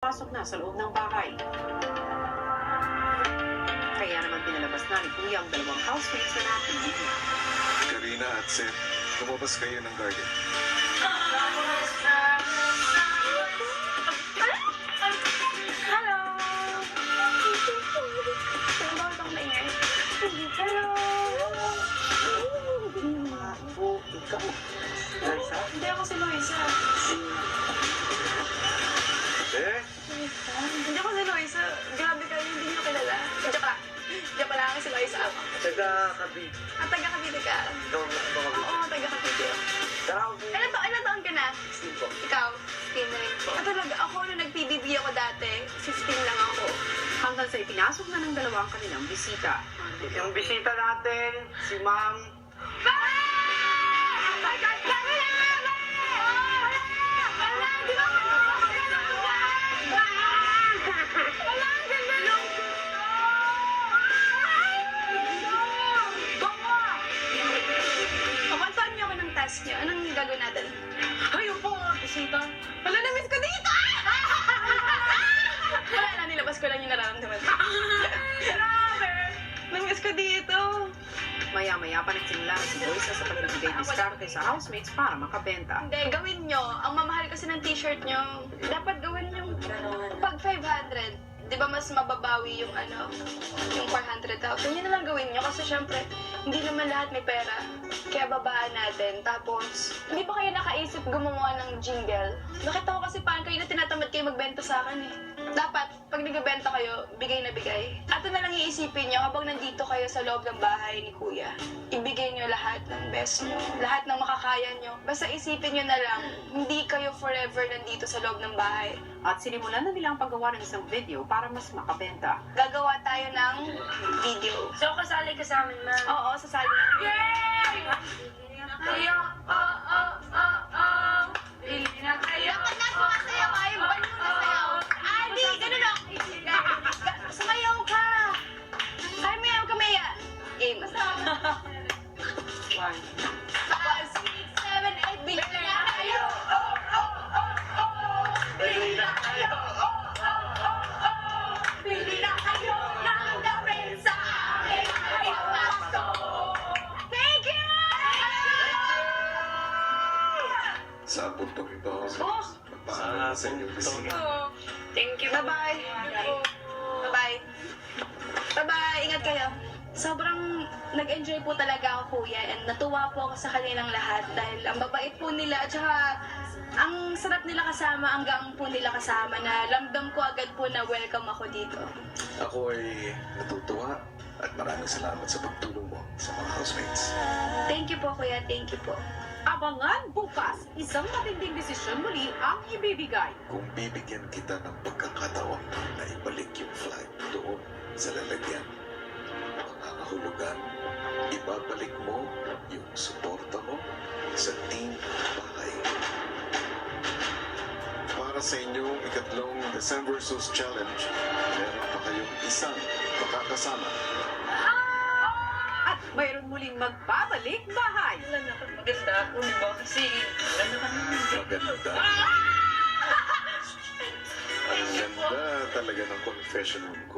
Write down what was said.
pumapasok na sa loob ng bahay. Kaya naman pinalabas na ni Kuya ang dalawang housemates na napili niya. Karina at Seth, lumabas kayo ng garden. Hello! Bakit ako maingay? Hello! Ikaw? Loisa? Hindi ako si Loisa. Hindi ako si Loisa. Grabe kayo, hindi niyo kilala. Joke lang. Joke lang ako si Loisa ako. Taga Cavite. Taga Cavite ka? Ikaw na ito Cavite. Oo, taga Cavite ako. Tara ako. Ilan taon ka na? 16 po. Ikaw? 15 na rin po. Talaga, ako nung nag-PBB ako dati, 15 lang ako. Hanggang sa ipinasok na ng dalawa ang kanilang bisita. Yung bisita natin, si Ma'am. Papantaan niyo ako ng task niyo. Anong gagawin natin? Ay, upo! Bisita. Wala, na-miss ko dito! Wala na, nilabas ko lang yung nararamdaman. Grabe! Na-miss ko dito. Maya-maya pa nagsimula na si Loisa sa pagbibigay diskarte sa housemates para makabenta. Hindi, gawin nyo. Ang mamahal kasi ng t-shirt nyo, dapat gawin yung pag 500. Di ba mas mababawi yung yung 400,000. Yun na lang gawin nyo kasi syempre, hindi naman lahat may pera. Kaya babaan natin. Tapos, hindi ba kayo nakaisip gumawa ng jingle? Nakita ko kasi paano kayo na tinatamad kayo magbenta sa akin eh. Dapat, pag nagbebenta kayo, bigay na bigay. At na lang iisipin nyo habang nandito kayo sa loob ng bahay ni Kuya. Ibigay nyo lahat ng best nyo, lahat ng makakaya nyo. Basta isipin nyo na lang, hindi kayo forever nandito sa loob ng bahay. At sinimulan na nila ang paggawa ng isang video para mas makabenta. Gagawa tayo ng video. So, kasali ka sa amin, ma'am. Oo, sasali na. Yay! Kayo, Bili na kayo. Dapat na sumasayaw ay baliw na sayaw. Adi, ganun o. Sumayaw ka. Kaya mayaw ka, Maya. Game. 5, 6, 7, 8, bili na kayo. Bili na kayo. Bili na kayo ng damit sa akin. Ay, pasto. Thank you! Sa puntong ito, magpaalam sa inyong bisita. Thank you. Bye-bye. Bye-bye. Bye-bye. Ingat kayo. Sobrang nag-enjoy po talaga ako, Kuya, and natuwa po ako sa kanilang lahat dahil ang babait po nila at saka ang sarap nila kasama, ang gaang po nila kasama na lamdam ko agad po na welcome ako dito. Ako ay natutuwa at maraming salamat sa pagtulong mo sa mga housemates. Thank you po, Kuya. Thank you po. Abangan bukas, isang matinding desisyon muli ang ibibigay. Kung bibigyan kita ng pagkakataon na ibalik yung flag doon sa lalagyan, pangangahulugan, ibabalik mo yung suporta mo sa team bahay. Para sa inyong ikatlong December Sus Challenge, meron pa kayong isang makakasama. At mayroon muling magbabalik bahay. Maganda ako, di ba? Kasi, Maganda. Ang ganda talaga ng confession room ko.